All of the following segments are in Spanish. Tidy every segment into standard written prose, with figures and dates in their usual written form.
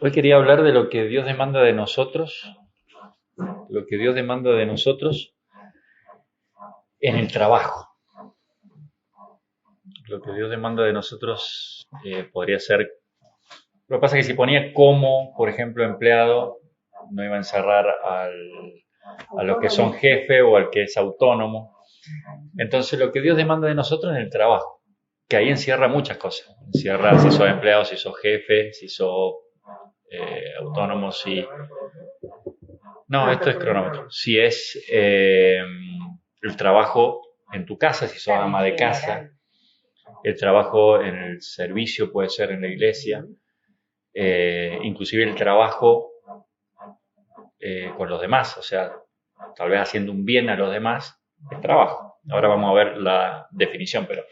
Hoy quería hablar de lo que Dios demanda de nosotros, en el trabajo. Lo que Dios demanda de nosotros podría ser. Lo que pasa es que si ponía como, por ejemplo, empleado, no iba a encerrar a los que son jefe o al que es autónomo. Entonces, lo que Dios demanda de nosotros en el trabajo, que ahí encierra muchas cosas. Encierra si sos empleado, si sos jefe, si sos autónomo, si... No, esto es cronómetro. Si es el trabajo en tu casa, si sos ama de casa, el trabajo en el servicio puede ser en la iglesia, inclusive el trabajo con los demás, o sea, tal vez haciendo un bien a los demás, es trabajo. Ahora vamos a ver la definición, pero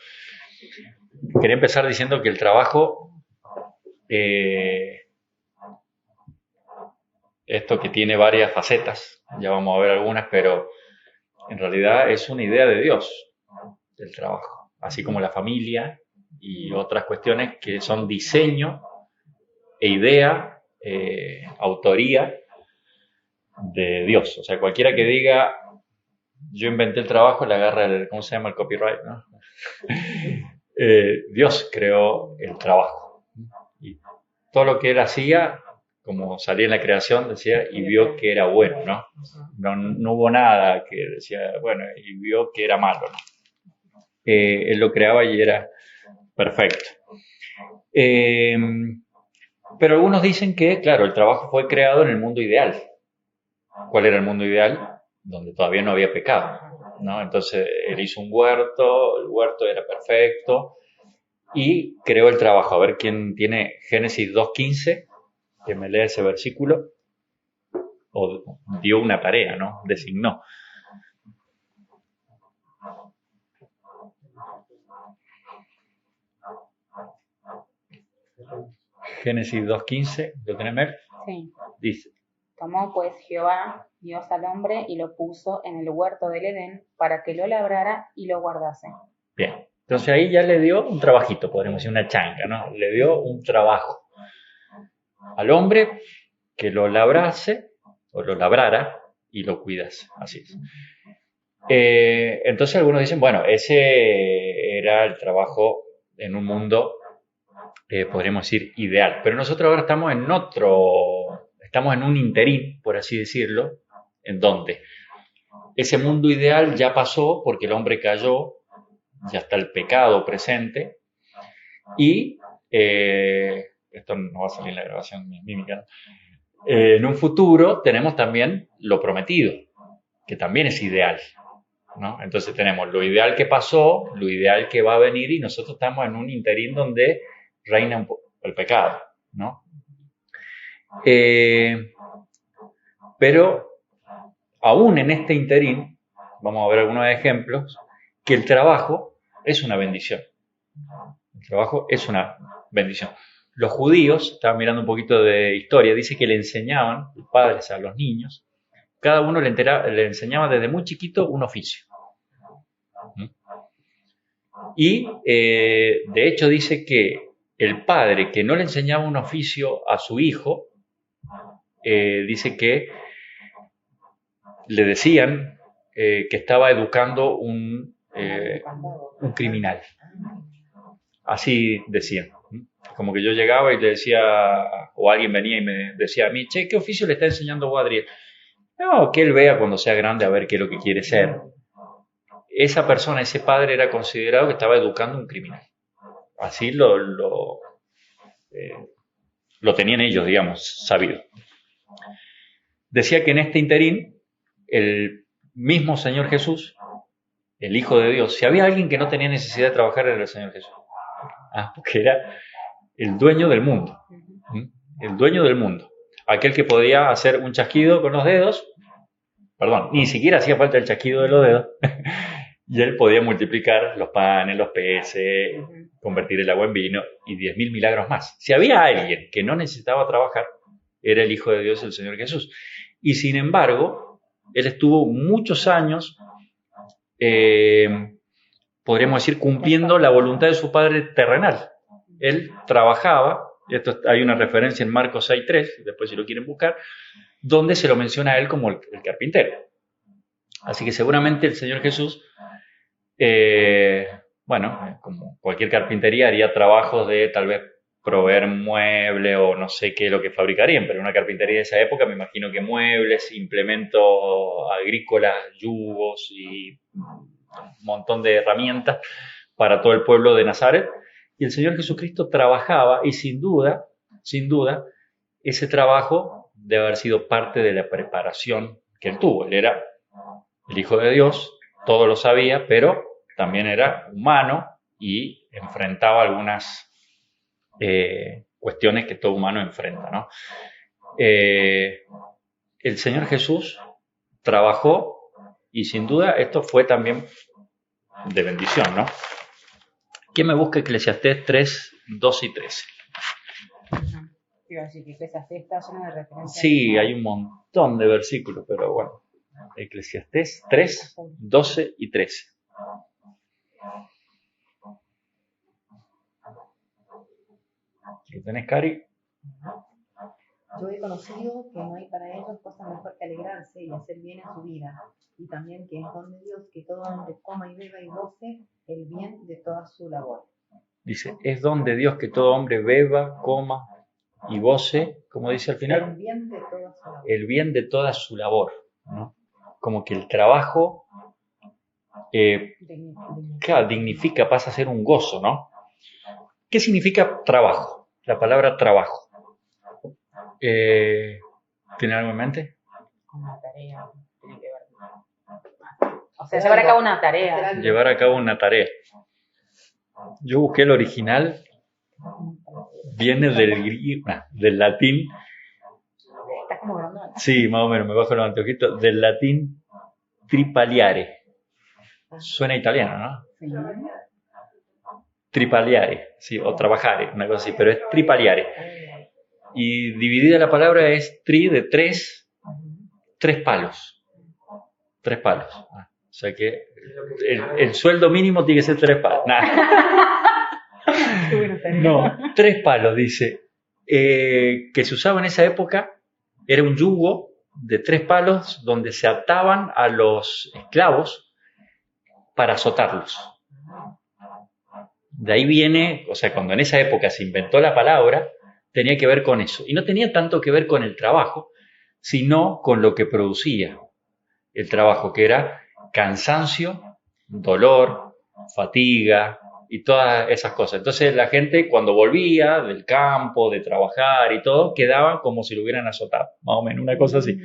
quería empezar diciendo que el trabajo, esto que tiene varias facetas, ya vamos a ver algunas, pero en realidad es una idea de Dios, el trabajo, así como la familia y otras cuestiones que son diseño e idea, autoría de Dios. O sea, cualquiera que diga yo inventé el trabajo, le agarra el, ¿cómo se llama? El copyright, ¿no? Dios creó el trabajo. Y todo lo que él hacía, como salía en la creación, decía, y vio que era bueno, ¿no? No hubo nada que decía, bueno, y vio que era malo, ¿no? Él lo creaba y era perfecto. Pero algunos dicen que, claro, el trabajo fue creado en el mundo ideal. ¿Cuál era el mundo ideal? Donde todavía no había pecado, ¿no? Entonces él hizo un huerto, el huerto era perfecto y creó el trabajo. A ver quién tiene Génesis 2:15, que me lea ese versículo, o dio una tarea, ¿no? Designó. Génesis 2:15, ¿lo tenés, Mer? Sí. Dice. Tomó pues Jehová Dios al hombre y lo puso en el huerto del Edén para que lo labrara y lo guardase. Bien, entonces ahí ya le dio un trabajito, podríamos decir una changa, ¿no? Le dio un trabajo al hombre que lo labrase o lo labrara y lo cuidase, así es. Entonces algunos dicen, bueno, ese era el trabajo en un mundo, podríamos decir, ideal. Pero nosotros ahora estamos en un interín, por así decirlo, en donde ese mundo ideal ya pasó porque el hombre cayó, ya está el pecado presente y, esto no va a salir en la grabación mímica, ¿no? En un futuro tenemos también lo prometido, que también es ideal, ¿no? Entonces tenemos lo ideal que pasó, lo ideal que va a venir y nosotros estamos en un interín donde reina el pecado, ¿no? Pero aún en este interín, vamos a ver algunos ejemplos, que el trabajo es una bendición. El trabajo es una bendición. Los judíos, estaba mirando un poquito de historia, dice que le enseñaban, los padres a los niños, cada uno le enseñaba desde muy chiquito un oficio. Y de hecho dice que el padre que no le enseñaba un oficio a su hijo, dice que le decían que estaba educando un criminal. Así decían. Como que yo llegaba y le decía, o alguien venía y me decía a mí, che, ¿qué oficio le está enseñando vos a Adriel? No, que él vea cuando sea grande a ver qué es lo que quiere ser. Esa persona, ese padre, era considerado que estaba educando un criminal. Así lo tenían ellos, digamos, sabido. Decía que en este interín, el mismo Señor Jesús, el Hijo de Dios, si había alguien que no tenía necesidad de trabajar, era el Señor Jesús. Porque era el dueño del mundo. El dueño del mundo. Aquel que podía hacer un chasquido con los dedos, perdón, ni siquiera hacía falta el chasquido de los dedos, y él podía multiplicar los panes, los peces, convertir el agua en vino y 10.000 milagros más. Si había alguien que no necesitaba trabajar, era el Hijo de Dios, el Señor Jesús. Y sin embargo, él estuvo muchos años, podríamos decir, cumpliendo la voluntad de su padre terrenal. Él trabajaba Hay una referencia en Marcos 6:3, después si lo quieren buscar, donde se lo menciona a él como el carpintero. Así que seguramente el Señor Jesús, bueno, como cualquier carpintería, haría trabajos de tal vez proveer muebles o no sé qué es lo que fabricarían, pero en una carpintería de esa época me imagino que muebles, implementos agrícolas, yugos y un montón de herramientas para todo el pueblo de Nazaret. Y el Señor Jesucristo trabajaba y sin duda, ese trabajo debe haber sido parte de la preparación que él tuvo. Él era el Hijo de Dios, todo lo sabía, pero también era humano y enfrentaba algunas cuestiones que todo humano enfrenta, ¿no? El Señor Jesús trabajó y sin duda esto fue también de bendición, ¿no? ¿Quién me busca Eclesiastés 3, 12 y 13? Iba a decir que Eclesiastés está lleno de referencias. Sí, hay un montón de versículos, pero bueno. Eclesiastés 3, 12 y 13. ¿Lo tenés, Cari? Yo he conocido que no hay para ellos cosa mejor que alegrarse y hacer bien en su vida, y también que es don de Dios que todo hombre coma y beba y goce el bien de toda su labor. Dice, es don de Dios que todo hombre beba, coma y goce, como dice al final, El bien de toda su labor. el bien de toda su labor, ¿no? Como que el trabajo, claro, dignifica, pasa a ser un gozo, ¿no? ¿Qué significa trabajo? La palabra trabajo. ¿Tiene algo en mente? Una tarea, tiene que ver. O sea, llevar a cabo una tarea. Llevar a cabo una tarea. Yo busqué el original, viene del latín. Estás como grande. Sí, más o menos, me bajo los anteojitos. Del latín tripaliare. Suena italiano, ¿no? Sí. Tripaliare, sí, o trabajare, una cosa así, pero es tripaliare. Y dividida la palabra es tri de tres palos. 3 palos. O sea que el sueldo mínimo tiene que ser 3 palos. Nah. No, 3 palos, dice. Que se usaba en esa época, era un yugo de 3 palos donde se ataban a los esclavos para azotarlos. De ahí viene, o sea, cuando en esa época se inventó la palabra, tenía que ver con eso. Y no tenía tanto que ver con el trabajo, sino con lo que producía el trabajo, que era cansancio, dolor, fatiga y todas esas cosas. Entonces la gente cuando volvía del campo, de trabajar y todo, quedaba como si lo hubieran azotado, más o menos, una cosa así.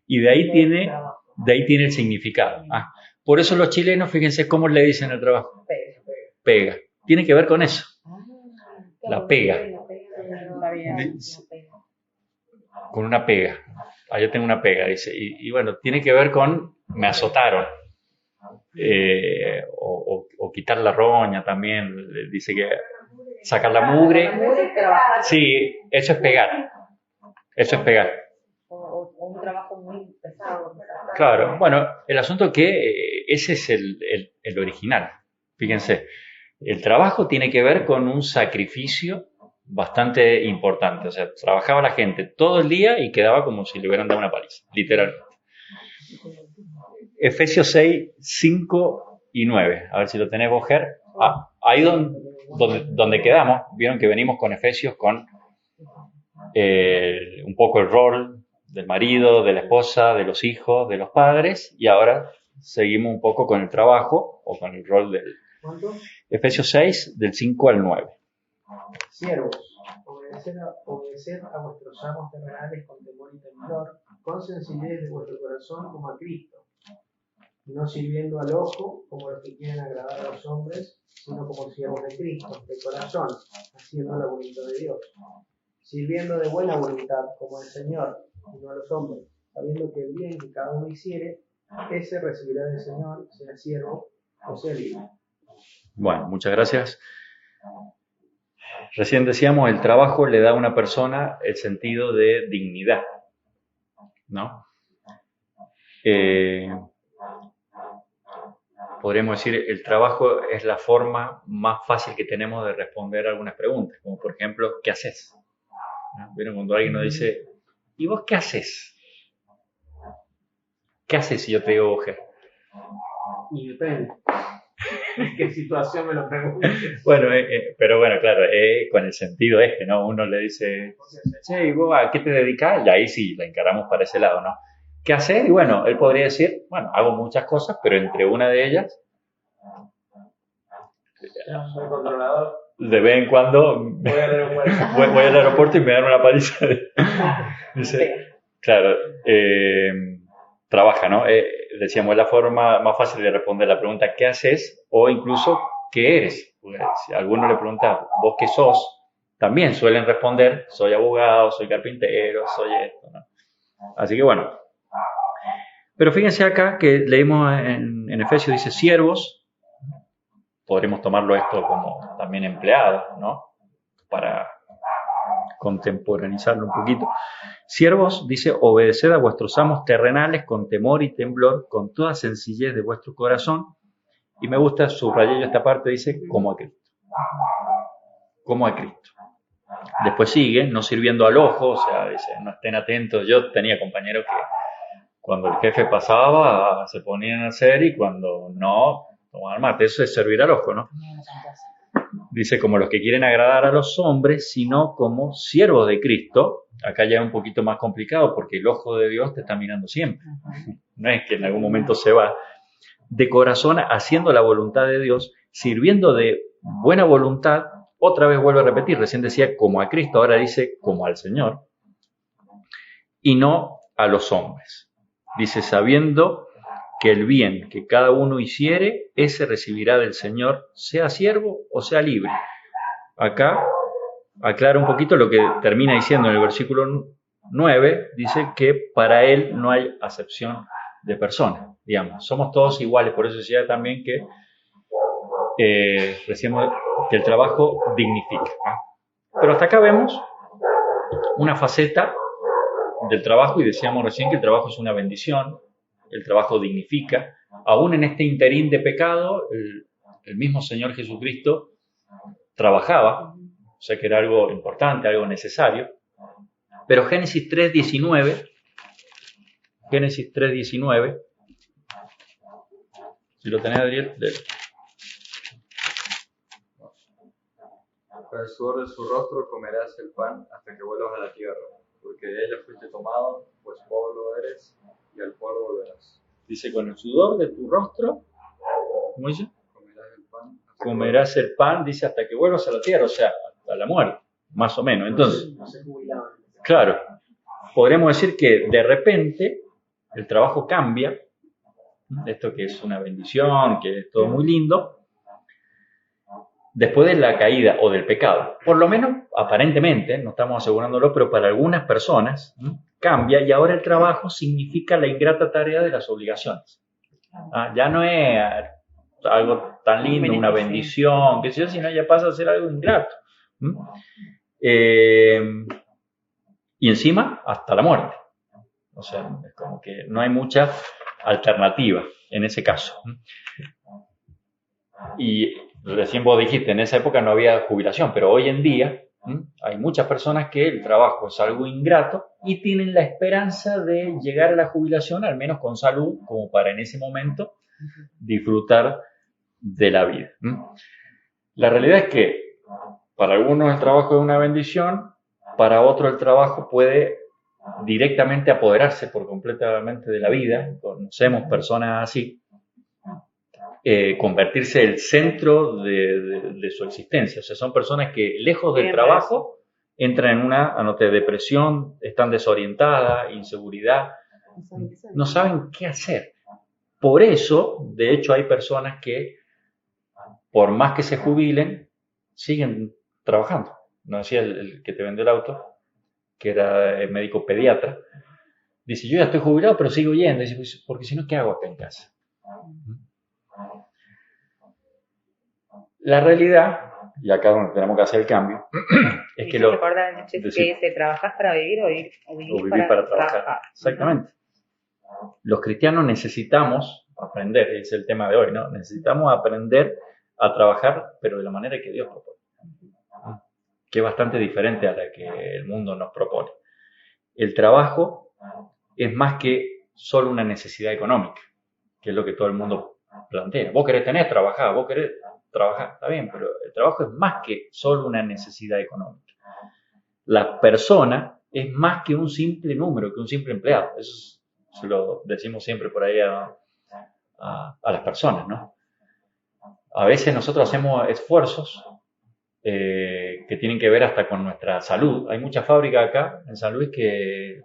Y de ahí tiene el significado. Por eso los chilenos, fíjense cómo le dicen al trabajo. Pega. Tiene que ver con eso. La pega. Con una pega. Yo tengo una pega, dice. Y bueno, tiene que ver con me azotaron. O quitar la roña también. Dice que sacar la mugre. Sí, eso es pegar. Eso es pegar. O un trabajo muy pesado. Claro, bueno, el asunto es que ese es el original. Fíjense, el trabajo tiene que ver con un sacrificio bastante importante. O sea, trabajaba la gente todo el día y quedaba como si le hubieran dado una paliza, literalmente. Efesios 6, 5 y 9. A ver si lo tenés vos, Ger. Ahí donde quedamos, vieron que venimos con Efesios con un poco el rol del marido, de la esposa, de los hijos, de los padres, y ahora seguimos un poco con el trabajo o con el rol del... ¿Cuánto? Efesios 6, del 5 al 9. Siervos, obedecer a vuestros amos terrenales con temor y temblor, con sencillez de vuestro corazón como a Cristo, no sirviendo al ojo como los que quieren agradar a los hombres, sino como siervos de Cristo, de corazón, haciendo la voluntad de Dios, sirviendo de buena voluntad como al Señor, y no a los hombres, sabiendo que el bien que cada uno hiciere, ese recibirá del Señor, sea siervo o sea libre. Bueno, muchas gracias. Recién decíamos, el trabajo le da a una persona el sentido de dignidad, ¿no? Podríamos decir, el trabajo es la forma más fácil que tenemos de responder algunas preguntas, como por ejemplo, ¿qué haces? ¿no? ¿Vieron cuando alguien nos dice, ¿y vos qué haces? ¿Qué haces si yo te digo mujer? Y depende. ¿En qué situación me lo preguntas? Bueno, pero bueno, claro, con el sentido ¿no? Uno le dice, che, ¿y vos a qué te dedicas? Y ahí sí la encaramos para ese lado, ¿no? ¿Qué hacer? Y bueno, él podría decir, bueno, hago muchas cosas, pero entre una de ellas, Soy controlador. de vez en cuando Voy al aeropuerto. voy al aeropuerto y me dan una paliza. Dice, claro, trabaja, ¿no? Decíamos, es la forma más fácil de responder la pregunta ¿qué haces? O incluso ¿qué eres? Porque si alguno le pregunta ¿vos qué sos? También suelen responder soy abogado, soy carpintero, soy esto, ¿no? Así que bueno. Pero fíjense acá que leímos en Efesios, dice siervos, podremos tomarlo esto como también empleados, ¿no? Para contemporaneizarlo un poquito. Siervos, dice, obedeced a vuestros amos terrenales con temor y temblor, con toda sencillez de vuestro corazón. Y me gusta, subrayé yo esta parte, dice, como a Cristo. Como a Cristo. Después sigue, no sirviendo al ojo, o sea, dice, no estén atentos. Yo tenía compañeros que cuando el jefe pasaba se ponían a hacer y cuando no, tomaban mate. Eso es servir al ojo, ¿no? Dice, como los que quieren agradar a los hombres, sino como siervos de Cristo. Acá ya es un poquito más complicado porque el ojo de Dios te está mirando siempre. No es que en algún momento se va. De corazón, haciendo la voluntad de Dios, sirviendo de buena voluntad. Otra vez vuelvo a repetir, recién decía como a Cristo, ahora dice como al Señor. Y no a los hombres. Dice, sabiendo que el bien que cada uno hiciere, ese recibirá del Señor, sea siervo o sea libre. Acá aclara un poquito lo que termina diciendo en el versículo 9, dice que para él no hay acepción de persona, digamos, somos todos iguales, por eso decía también que decíamos que el trabajo dignifica, ¿no? Pero hasta acá vemos una faceta del trabajo y decíamos recién que el trabajo es una bendición, el trabajo dignifica, aún en este interín de pecado, el mismo Señor Jesucristo trabajaba, o sea que era algo importante, algo necesario, pero Génesis 3.19, si lo tenés, Adriel, Con el sudor de su rostro comerás el pan hasta que vuelvas a la tierra, porque de ella fuiste tomado, pues polvo eres, y al polvo volverás. dice, con el sudor de tu rostro, ¿cómo dice? Comerás el pan. Comerás el pan, dice, hasta que vuelvas a la tierra, o sea, hasta la muerte, más o menos. Entonces, No se jubilaban. claro, podremos decir que de repente el trabajo cambia, esto que es una bendición, que es todo muy lindo, después de la caída o del pecado. Por lo menos, aparentemente, no estamos asegurándolo, pero para algunas personas cambia y ahora el trabajo significa la ingrata tarea de las obligaciones. Ya no es algo tan lindo, una bendición, qué sé yo, sino ya pasa a ser algo ingrato. Y encima, hasta la muerte. O sea, es como que no hay mucha alternativa en ese caso. Y recién vos dijiste, en esa época no había jubilación, pero hoy en día hay muchas personas que el trabajo es algo ingrato y tienen la esperanza de llegar a la jubilación, al menos con salud, como para en ese momento disfrutar de la vida. La realidad es que para algunos el trabajo es una bendición, para otros el trabajo puede directamente apoderarse por completamente de la vida. Conocemos personas así. Convertirse el centro de su existencia. O sea, son personas que lejos del trabajo entran en una depresión, están desorientadas, inseguridad, no saben qué hacer. Por eso, de hecho, hay personas que, por más que se jubilen, siguen trabajando. Nos decía el que te vendió el auto, que era el médico pediatra, dice, yo ya estoy jubilado, pero sigo yendo. Dice, porque si no, ¿qué hago acá en casa? La realidad, y acá es donde tenemos que hacer el cambio, es que recordar que dice, ¿trabajás para vivir o vivir para trabajar? Exactamente. Los cristianos necesitamos aprender, es el tema de hoy, ¿no? Necesitamos aprender a trabajar, pero de la manera que Dios propone. que es bastante diferente a la que el mundo nos propone. El trabajo es más que solo una necesidad económica, que es lo que todo el mundo plantea. Vos querés tener, trabajar, vos querés trabajar, está bien, pero el trabajo es más que solo una necesidad económica. La persona es más que un simple número, que un simple empleado. Eso se lo decimos siempre por ahí a las personas, ¿no? A veces nosotros hacemos esfuerzos que tienen que ver hasta con nuestra salud. Hay muchas fábricas acá en San Luis que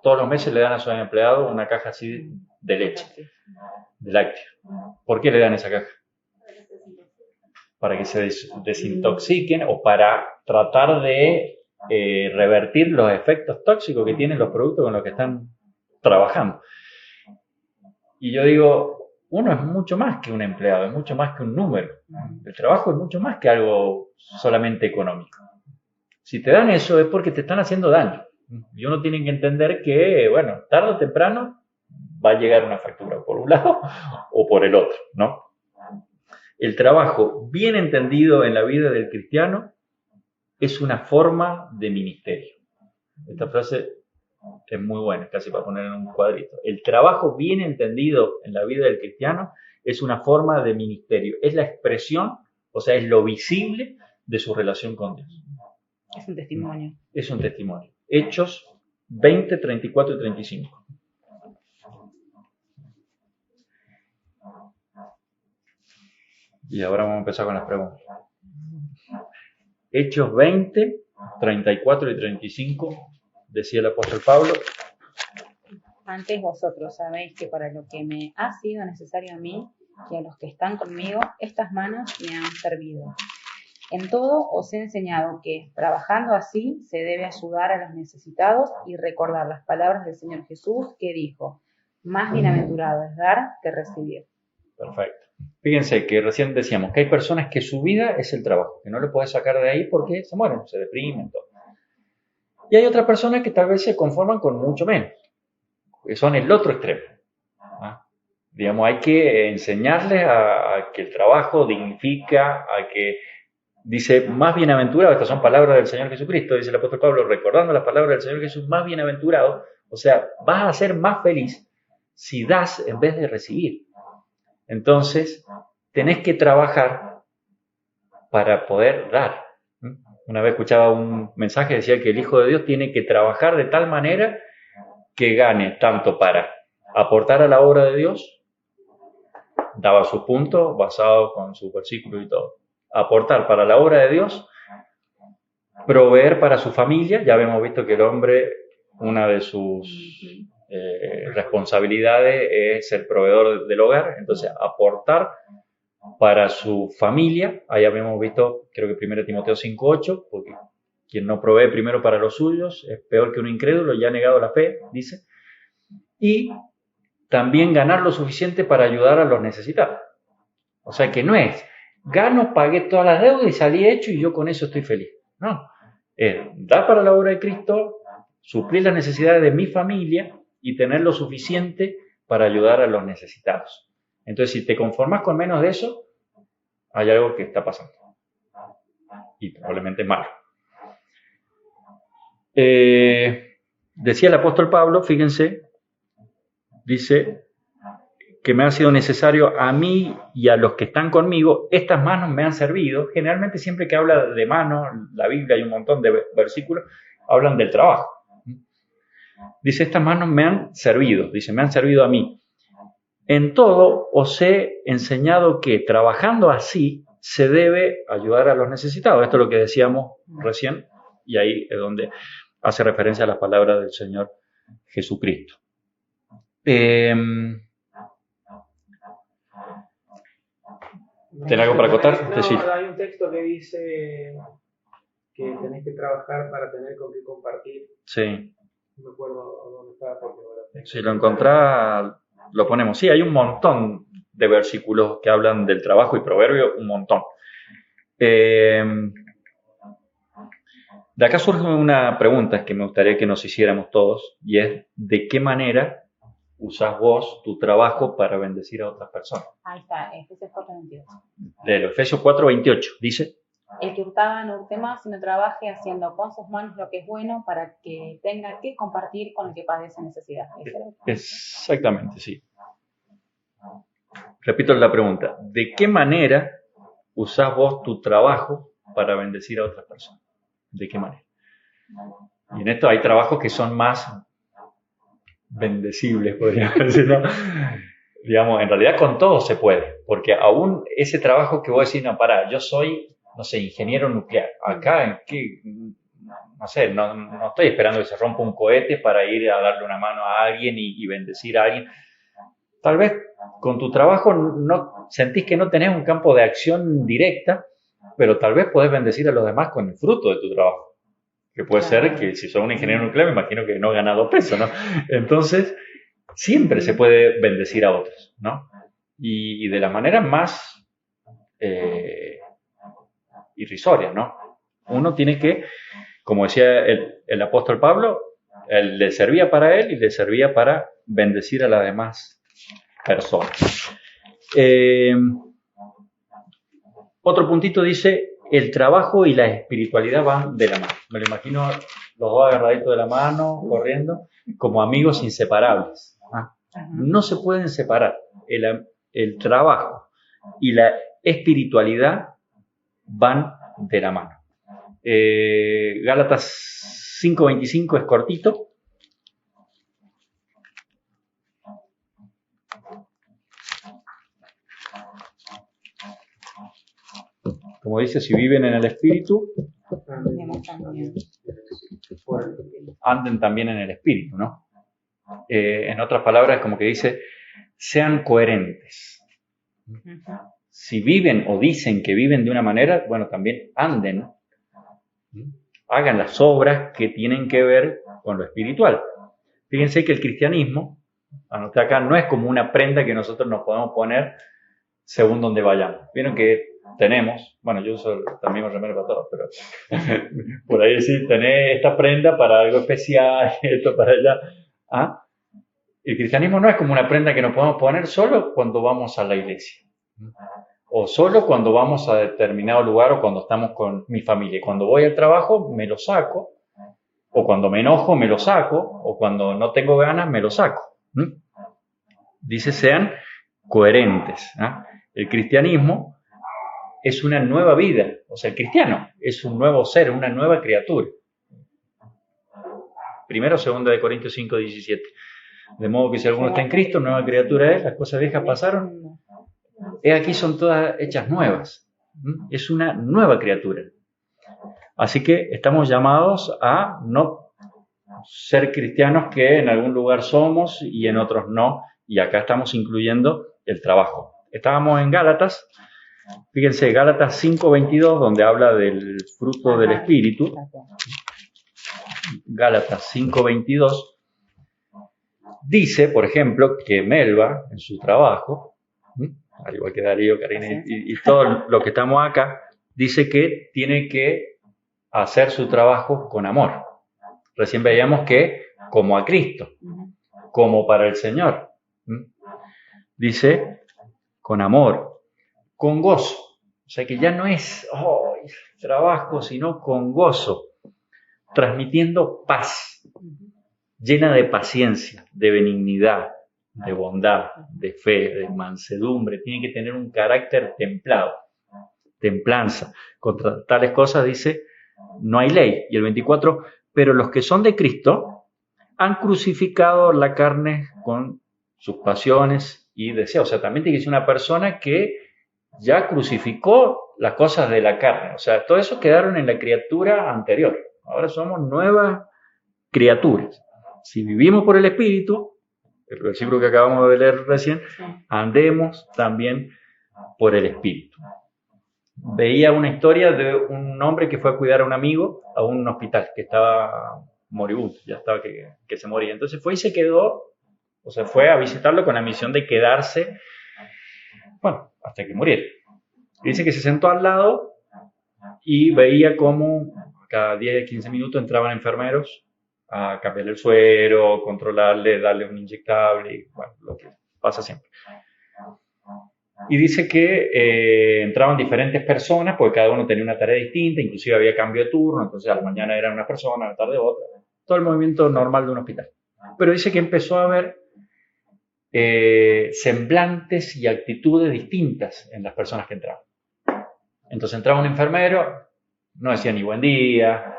todos los meses le dan a sus empleados una caja así de leche, de lácteos. ¿Por qué le dan esa caja? Para que se desintoxiquen o para tratar de revertir los efectos tóxicos que tienen los productos con los que están trabajando. Y yo digo, uno es mucho más que un empleado, es mucho más que un número. El trabajo es mucho más que algo solamente económico. Si te dan eso es porque te están haciendo daño. Y uno tiene que entender que, bueno, tarde o temprano va a llegar una factura por un lado o por el otro, ¿no? El trabajo, bien entendido en la vida del cristiano, es una forma de ministerio. Esta frase es muy buena, casi para poner en un cuadrito. El trabajo bien entendido en la vida del cristiano es una forma de ministerio. Es la expresión, o sea, es lo visible de su relación con Dios. Es un testimonio. Es un testimonio. Hechos 20, 34 y 35. Y ahora vamos a empezar con las preguntas. Hechos 20, 34 y 35, decía el apóstol Pablo. Antes vosotros sabéis que para lo que me ha sido necesario a mí y a los que están conmigo, estas manos me han servido. En todo os he enseñado que, trabajando así, se debe ayudar a los necesitados y recordar las palabras del Señor Jesús que dijo, más bienaventurado es dar que recibir. Perfecto. Fíjense que recién decíamos que hay personas que su vida es el trabajo, que no le puedes sacar de ahí porque se mueren, se deprimen, todo. Y hay otras personas que tal vez se conforman con mucho menos, que son el otro extremo. ¿Ah? Digamos, hay que enseñarles a que el trabajo dignifica, a que dice más bienaventurado, estas son palabras del Señor Jesucristo, dice el apóstol Pablo, recordando las palabras del Señor Jesús, más bienaventurado, o sea, vas a ser más feliz si das en vez de recibir. Entonces, tenés que trabajar para poder dar. Una vez escuchaba un mensaje que decía que el Hijo de Dios tiene que trabajar de tal manera que gane tanto para aportar a la obra de Dios, daba sus puntos basados con su versículo y todo, aportar para la obra de Dios, proveer para su familia. Ya habíamos visto que el hombre, una de sus responsabilidades es ser proveedor del hogar, entonces aportar para su familia. Ahí habíamos visto, creo que 1 Timoteo 5:8, porque quien no provee primero para los suyos es peor que un incrédulo, ya ha negado la fe, dice. Y también ganar lo suficiente para ayudar a los necesitados. O sea que no es, gano, pagué todas las deudas y salí hecho y yo con eso estoy feliz. No, es dar para la obra de Cristo, suplir las necesidades de mi familia y tener lo suficiente para ayudar a los necesitados. Entonces, si te conformas con menos de eso, hay algo que está pasando. Y probablemente malo. Decía el apóstol Pablo, fíjense, dice que me ha sido necesario a mí y a los que están conmigo, estas manos me han servido. Generalmente siempre que habla de manos, la Biblia hay un montón de versículos, hablan del trabajo. Dice, estas manos me han servido, dice, me han servido a mí. En todo os he enseñado que trabajando así se debe ayudar a los necesitados. Esto es lo que decíamos recién y ahí es donde hace referencia a las palabras del Señor Jesucristo. ¿Tenés algo para acotar? No, Decir. hay un texto que dice que tenés que trabajar para tener con qué compartir. Sí. No me acuerdo dónde estaba porque Si lo encontrás, lo ponemos. Sí, hay un montón de versículos que hablan del trabajo y proverbios, un montón. De acá surge una pregunta que me gustaría que nos hiciéramos todos, y es, ¿de qué manera usás vos tu trabajo para bendecir a otras personas? Ahí está, Efesios 4:28. De Efesios 4:28 dice, el que hurtaba no hurte más, sino trabaje haciendo con sus manos lo que es bueno para que tenga que compartir con el que padece necesidad. Exactamente, sí. Repito la pregunta. ¿De qué manera usás vos tu trabajo para bendecir a otras personas? ¿De qué manera? Y en esto hay trabajos que son más bendecibles, podríamos decir, ¿no? Digamos, en realidad con todo se puede, porque aún ese trabajo que vos decís, no, pará, yo soy, no sé, ingeniero nuclear. Acá, no sé, no estoy esperando que se rompa un cohete para ir a darle una mano a alguien y bendecir a alguien. Tal vez con tu trabajo no sentís que no tenés un campo de acción directa, pero tal vez podés bendecir a los demás con el fruto de tu trabajo. Que puede ser que si sos un ingeniero nuclear, me imagino que no gana 2 pesos, ¿no? Entonces, siempre se puede bendecir a otros, ¿no? Y de la manera más irrisoria, ¿no? Uno tiene que, como decía el apóstol Pablo, él le servía para él y le servía para bendecir a las demás personas. Otro puntito dice, el trabajo y la espiritualidad van de la mano. Me lo imagino los dos agarraditos de la mano, corriendo, como amigos inseparables. No se pueden separar. El trabajo y la espiritualidad van de la mano. Gálatas 5:25 es cortito. Como dice, si viven en el Espíritu, anden también en el Espíritu, ¿no? En otras palabras, como que dice, sean coherentes. Si viven o dicen que viven de una manera, bueno, también anden, hagan las obras que tienen que ver con lo espiritual. Fíjense que el cristianismo, anoté acá, no es como una prenda que nosotros nos podemos poner según donde vayamos. Vieron que tenemos, bueno, yo uso también un remero para todo, pero por ahí sí, tenés esta prenda para algo especial, esto para allá. ¿Ah? El cristianismo no es como una prenda que nos podemos poner solo cuando vamos a la iglesia, o solo cuando vamos a determinado lugar o cuando estamos con mi familia. Cuando voy al trabajo me lo saco, o cuando me enojo me lo saco, o cuando no tengo ganas me lo saco. Dice, sean coherentes. El cristianismo es una nueva vida, o sea, el cristiano es un nuevo ser, una nueva criatura. Primero, 2 de Corintios 5:17. De modo que si alguno está en Cristo, nueva criatura es, las cosas viejas pasaron. Aquí son todas hechas nuevas. Es una nueva criatura. Así que estamos llamados a no ser cristianos que en algún lugar somos y en otros no. Y acá estamos incluyendo el trabajo. Estábamos en Gálatas. Fíjense, Gálatas 5:22, donde habla del fruto del Espíritu. Gálatas 5:22 dice, por ejemplo, que Melba, en su trabajo, al igual que Darío, Karina y todo lo que estamos acá, dice que tiene que hacer su trabajo con amor. Recién veíamos que como a Cristo, como para el Señor. Dice, con amor, con gozo. O sea que ya no es trabajo, sino con gozo, transmitiendo paz, llena de paciencia, de benignidad, de bondad, de fe, de mansedumbre. Tiene que tener un carácter templado, templanza. Contra tales cosas dice, no hay ley. Y el 24, pero los que son de Cristo han crucificado la carne con sus pasiones y deseos. O sea, también tiene que ser una persona que ya crucificó las cosas de la carne. O sea, todo eso quedaron en la criatura anterior. Ahora somos nuevas criaturas. Si vivimos por el Espíritu, el versículo que acabamos de leer recién, andemos también por el Espíritu. Veía una historia de un hombre que fue a cuidar a un amigo a un hospital que estaba moribundo, ya estaba que se moría. Entonces fue y se quedó, o sea, fue a visitarlo con la misión de quedarse, bueno, hasta que muriera. Dice que se sentó al lado y veía cómo cada 10, 15 minutos entraban enfermeros a cambiarle el suero, controlarle, darle un inyectable, bueno, lo que pasa siempre. Y dice que entraban diferentes personas, porque cada uno tenía una tarea distinta, inclusive había cambio de turno, entonces a la mañana era una persona, a la tarde otra. Todo el movimiento normal de un hospital. Pero dice que empezó a haber semblantes y actitudes distintas en las personas que entraban. Entonces entraba un enfermero, no decía ni buen día,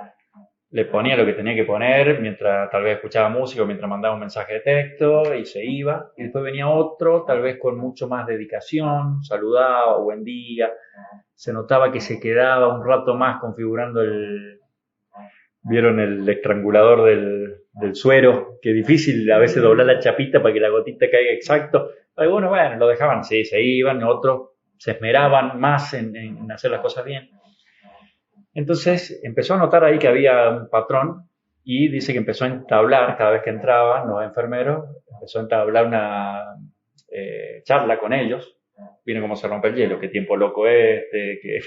le ponía lo que tenía que poner mientras tal vez escuchaba música o mientras mandaba un mensaje de texto y se iba. Y después venía otro, tal vez con mucho más dedicación, saludaba, buen día. Se notaba que se quedaba un rato más configurando ¿vieron el estrangulador del suero? Que es difícil a veces doblar la chapita para que la gotita caiga exacto. Algunos, bueno, lo dejaban, sí, se iban, otros se esmeraban más en hacer las cosas bien. Entonces empezó a notar ahí que había un patrón y dice que empezó a entablar, cada vez que entraban los enfermeros, empezó a entablar una charla con ellos. Viene cómo se rompe el hielo, qué tiempo loco que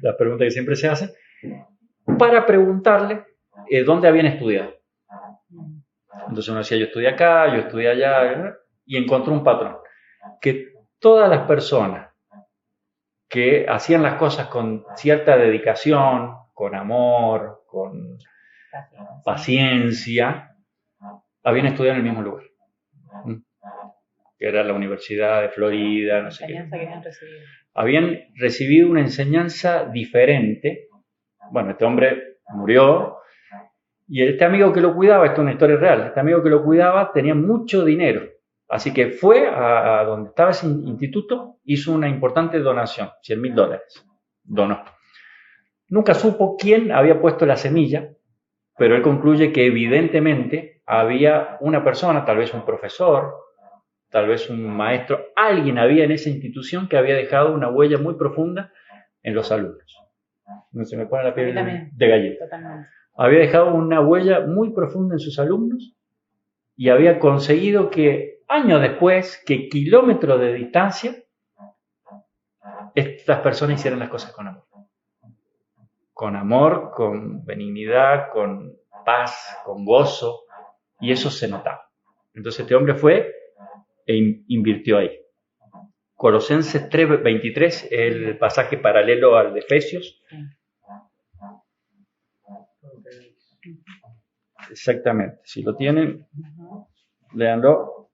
las preguntas que siempre se hacen, para preguntarle dónde habían estudiado. Entonces uno decía, yo estudié acá, yo estudié allá, y encontró un patrón, que todas las personas que hacían las cosas con cierta dedicación, con amor, con paciencia, habían estudiado en el mismo lugar. Que era la Universidad de Florida, no sé qué. Habían recibido una enseñanza diferente. Bueno, este hombre murió y este amigo que lo cuidaba, esto es una historia real, este amigo que lo cuidaba tenía mucho dinero. Así que fue a donde estaba ese instituto, hizo una importante donación, $100,000. Donó. Nunca supo quién había puesto la semilla, pero él concluye que evidentemente había una persona, tal vez un profesor, tal vez un maestro, alguien había en esa institución que había dejado una huella muy profunda en los alumnos. No se me pone la piel de gallina. Totalmente. Había dejado una huella muy profunda en sus alumnos y había conseguido que años después, que kilómetros de distancia, estas personas hicieran las cosas con amor. Con amor, con benignidad, con paz, con gozo, y eso se notaba. Entonces este hombre fue e invirtió ahí. Colosenses 3:23, el pasaje paralelo al de Efesios. Exactamente, si lo tienen, léanlo.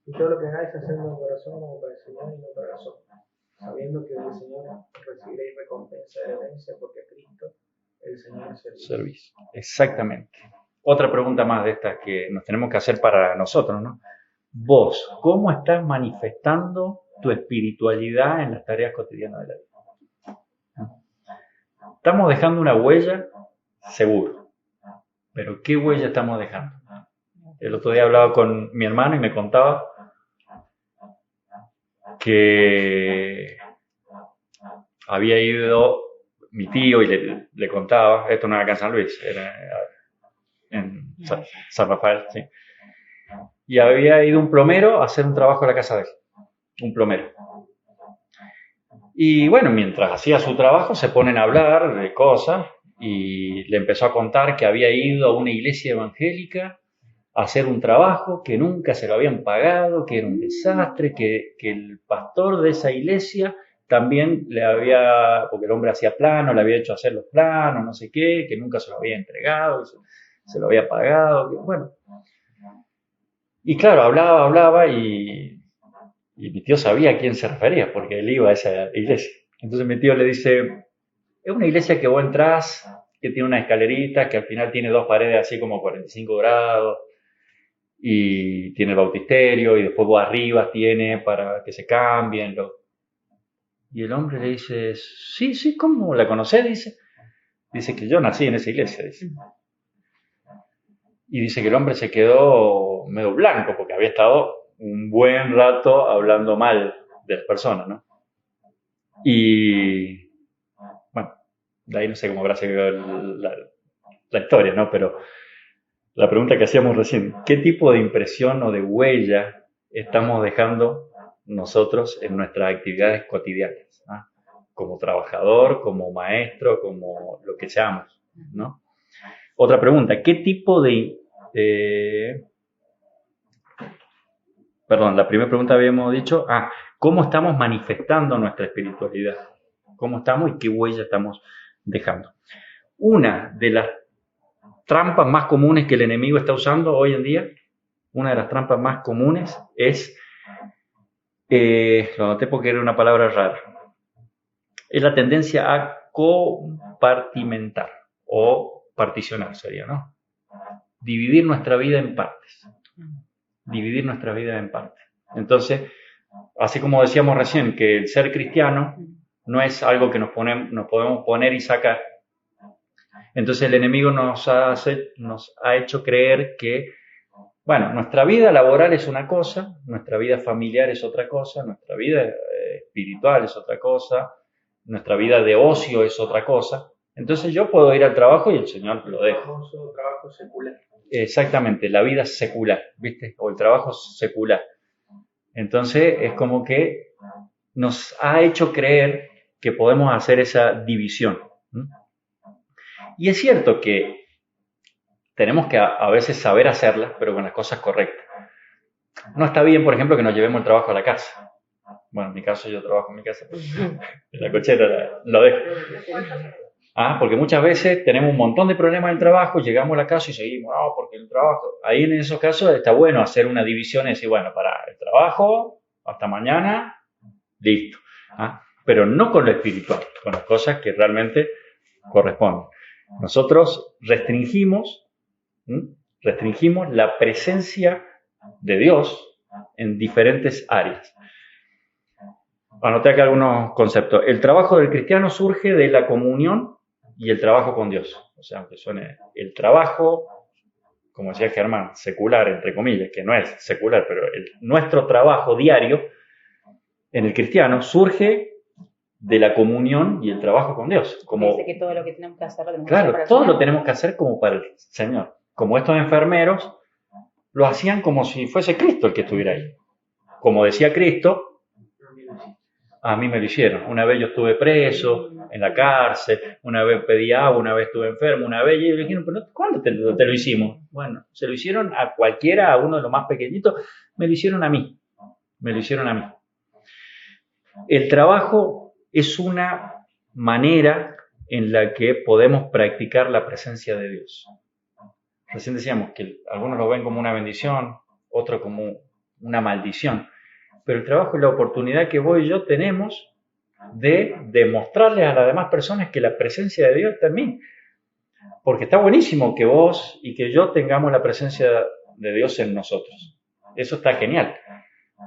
Y todo lo que hagáis, hacedlo de corazón como para el Señor y no para los hombres, sabiendo que del Señor recibiréis recompensa de herencia, porque Cristo, el Señor, es servicio. Exactamente. Otra pregunta más de estas que nos tenemos que hacer para nosotros, ¿no? Vos, ¿cómo estás manifestando tu espiritualidad en las tareas cotidianas de la vida? ¿Estamos dejando una huella? Seguro. Pero ¿qué huella estamos dejando? El otro día hablaba con mi hermano y me contaba que había ido mi tío y le contaba, esto no era acá en San Luis, era en San Rafael, sí. Y había ido un plomero a hacer un trabajo en la casa de él, un plomero. Y bueno, mientras hacía su trabajo se ponen a hablar de cosas y le empezó a contar que había ido a una iglesia evangélica a hacer un trabajo que nunca se lo habían pagado, que era un desastre, que el pastor de esa iglesia también le había, porque el hombre hacía planos, le había hecho hacer los planos, no sé qué, que nunca se lo había entregado, se lo había pagado, que, bueno. Y claro, hablaba y mi tío sabía a quién se refería, porque él iba a esa iglesia. Entonces mi tío le dice, es una iglesia que vos entrás, que tiene una escalerita, que al final tiene dos paredes así como 45 grados, y tiene el bautisterio, y después vos arriba tiene para que se cambien. Y el hombre le dice, sí, ¿cómo la conocés? Dice que yo nací en esa iglesia, dice. Y dice que el hombre se quedó medio blanco, porque había estado un buen rato hablando mal de las personas, ¿no? Y bueno, de ahí no sé cómo habrá seguido la historia, ¿no? Pero la pregunta que hacíamos recién, ¿qué tipo de impresión o de huella estamos dejando nosotros en nuestras actividades cotidianas, ¿no? Como trabajador, como maestro, como lo que seamos, ¿no? Otra pregunta, ¿qué tipo de Perdón, la primera pregunta habíamos dicho, ¿cómo estamos manifestando nuestra espiritualidad? ¿Cómo estamos y qué huella estamos dejando? Una de las trampas más comunes que el enemigo está usando hoy en día, una de las trampas más comunes es, lo noté porque era una palabra rara, es la tendencia a compartimentar o particionar sería, ¿no? Dividir nuestra vida en partes. Dividir nuestra vida en partes. Entonces, así como decíamos recién, que el ser cristiano no es algo que nos podemos poner y sacar. Entonces el enemigo nos ha hecho creer que, bueno, nuestra vida laboral es una cosa, nuestra vida familiar es otra cosa, nuestra vida espiritual es otra cosa, nuestra vida de ocio es otra cosa. Entonces yo puedo ir al trabajo y el Señor lo deja. Trabajo secular. Exactamente, la vida secular, ¿viste? O el trabajo secular. Entonces es como que nos ha hecho creer que podemos hacer esa división. Y es cierto que tenemos que a veces saber hacerla, pero con las cosas correctas. No está bien, por ejemplo, que nos llevemos el trabajo a la casa. Bueno, en mi caso yo trabajo en mi casa. En la cochera lo dejo. Porque muchas veces tenemos un montón de problemas en el trabajo, llegamos a la casa y seguimos, porque el trabajo. Ahí en esos casos está bueno hacer una división y decir, bueno, para el trabajo, hasta mañana, listo. Pero no con lo espiritual, con las cosas que realmente corresponden. Nosotros restringimos la presencia de Dios en diferentes áreas. Anoté acá algunos conceptos. El trabajo del cristiano surge de la comunión y el trabajo con Dios. O sea, aunque suene el trabajo, como decía Germán, secular, entre comillas, que no es secular, pero nuestro trabajo diario en el cristiano surge de la comunión y el trabajo con Dios. Como, dice que todo lo que tenemos que hacer, claro, todo lo tenemos que hacer como para el Señor. Como estos enfermeros lo hacían como si fuese Cristo el que estuviera ahí. Como decía Cristo, a mí me lo hicieron. Una vez yo estuve preso, en la cárcel, una vez pedí agua, una vez estuve enfermo, una vez, y ellos dijeron, pero ¿cuándo te lo hicimos? Bueno, se lo hicieron a cualquiera, a uno de los más pequeñitos, me lo hicieron a mí. El trabajo es una manera en la que podemos practicar la presencia de Dios. Recién decíamos que algunos lo ven como una bendición, otros como una maldición. Pero el trabajo es la oportunidad que vos y yo tenemos de demostrarles a las demás personas que la presencia de Dios está en mí. Porque está buenísimo que vos y que yo tengamos la presencia de Dios en nosotros. Eso está genial.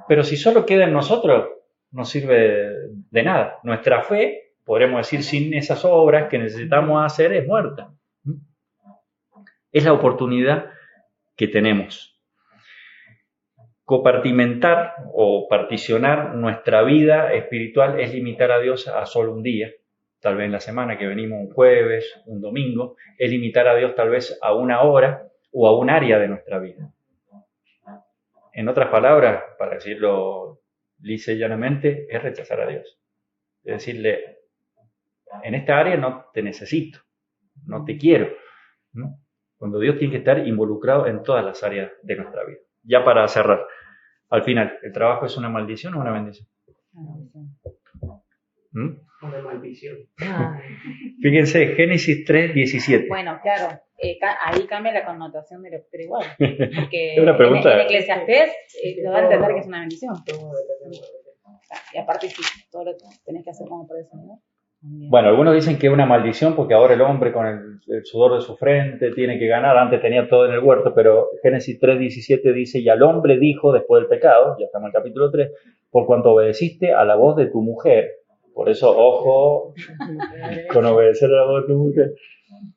Pero si solo queda en nosotros, no sirve de nada. Nuestra fe, podremos decir, sin esas obras que necesitamos hacer, es muerta. Es la oportunidad que tenemos. Compartimentar o particionar nuestra vida espiritual es limitar a Dios a solo un día. Tal vez en la semana que venimos un jueves, un domingo. Es limitar a Dios tal vez a una hora o a un área de nuestra vida. En otras palabras, para decirlo lisa y llanamente, es rechazar a Dios. Es decirle, en esta área no te necesito, no te quiero. ¿No? Cuando Dios tiene que estar involucrado en todas las áreas de nuestra vida. Ya para cerrar, al final, ¿el trabajo es una maldición o una bendición? Una maldición. Fíjense, Génesis 3:17. Bueno, claro, ahí cambia la connotación de lo espiritual. Porque Es una pregunta. en Eclesiastés lo da a entender que es una bendición. Y aparte, sí, todo lo que tenés que hacer como por el Señor. Bueno, algunos dicen que es una maldición porque ahora el hombre con el sudor de su frente tiene que ganar. Antes tenía todo en el huerto, pero Génesis 3:17 dice, y al hombre dijo después del pecado, ya estamos en el capítulo 3, por cuanto obedeciste a la voz de tu mujer. Por eso, ojo con obedecer a la voz de tu mujer.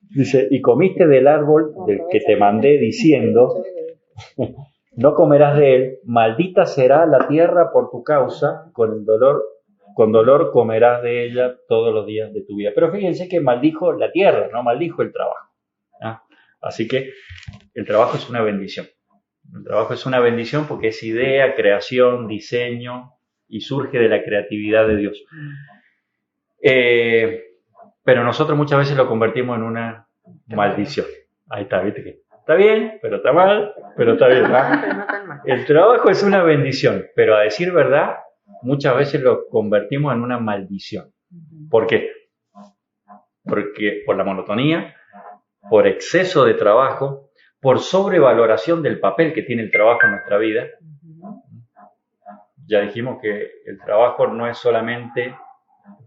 Dice, y comiste del árbol del que te mandé diciendo, no comerás de él, maldita será la tierra por tu causa, con dolor comerás de ella todos los días de tu vida. Pero fíjense que maldijo la tierra, no maldijo el trabajo. Así que el trabajo es una bendición. El trabajo es una bendición porque es idea, creación, diseño y surge de la creatividad de Dios. Pero nosotros muchas veces lo convertimos en una maldición. Ahí está, ¿viste? Que Está bien, pero está mal, pero está bien. ¿Ah? Pero no tan mal. El trabajo es una bendición, pero a decir verdad, muchas veces lo convertimos en una maldición. ¿Por qué? Porque por la monotonía, por exceso de trabajo, por sobrevaloración del papel que tiene el trabajo en nuestra vida. Ya dijimos que el trabajo no es solamente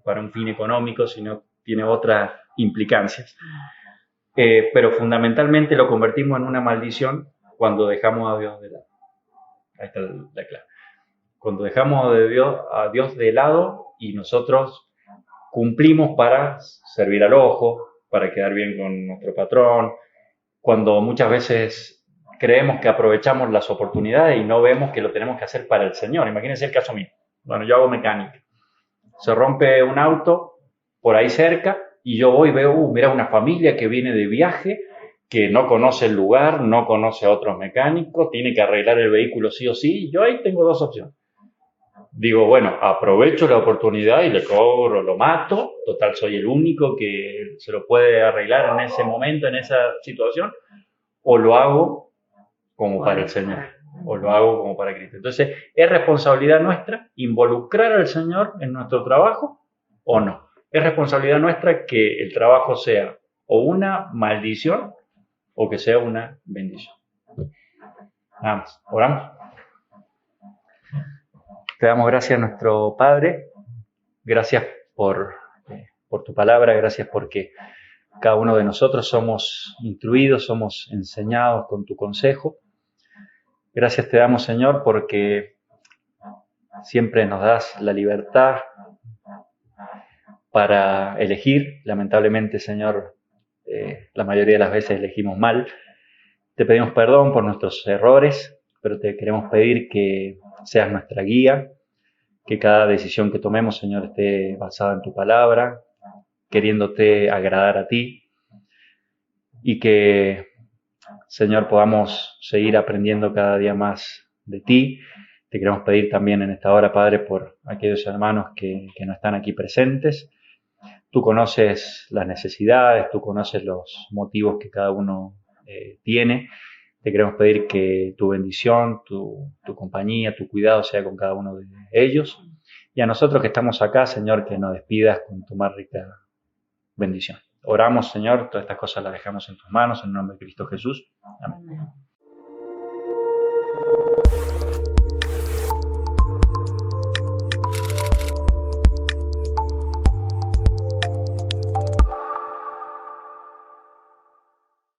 para un fin económico, sino tiene otras implicancias. Pero fundamentalmente lo convertimos en una maldición cuando dejamos a Dios de lado. Ahí está la clave. Cuando dejamos a Dios de lado y nosotros cumplimos para servir al ojo, para quedar bien con nuestro patrón, cuando muchas veces creemos que aprovechamos las oportunidades y no vemos que lo tenemos que hacer para el Señor. Imagínense el caso mío. Bueno, yo hago mecánica. Se rompe un auto por ahí cerca y yo voy y veo, mira, una familia que viene de viaje, que no conoce el lugar, no conoce a otros mecánicos, tiene que arreglar el vehículo sí o sí. Y yo ahí tengo dos opciones. Digo, bueno, aprovecho la oportunidad y le cobro, lo mato. Total, soy el único que se lo puede arreglar en ese momento, en esa situación. O lo hago como para el Señor. O lo hago como para Cristo. Entonces, ¿es responsabilidad nuestra involucrar al Señor en nuestro trabajo o no? Es responsabilidad nuestra que el trabajo sea o una maldición o que sea una bendición. Nada más. Oramos. Te damos gracias a nuestro Padre. Gracias por tu palabra. Gracias porque cada uno de nosotros somos instruidos, somos enseñados con tu consejo. Gracias te damos, Señor, porque siempre nos das la libertad para elegir. Lamentablemente, Señor, la mayoría de las veces elegimos mal. Te pedimos perdón por nuestros errores, pero te queremos pedir que seas nuestra guía, que cada decisión que tomemos, Señor, esté basada en tu palabra, queriéndote agradar a ti, y que, Señor, podamos seguir aprendiendo cada día más de ti. Te queremos pedir también en esta hora, Padre, por aquellos hermanos que no están aquí presentes. Tú conoces las necesidades, tú conoces los motivos que cada uno tiene. Te queremos pedir que tu bendición, tu compañía, tu cuidado sea con cada uno de ellos. Y a nosotros que estamos acá, Señor, que nos despidas con tu más rica bendición. Oramos, Señor, todas estas cosas las dejamos en tus manos, en el nombre de Cristo Jesús. Amén.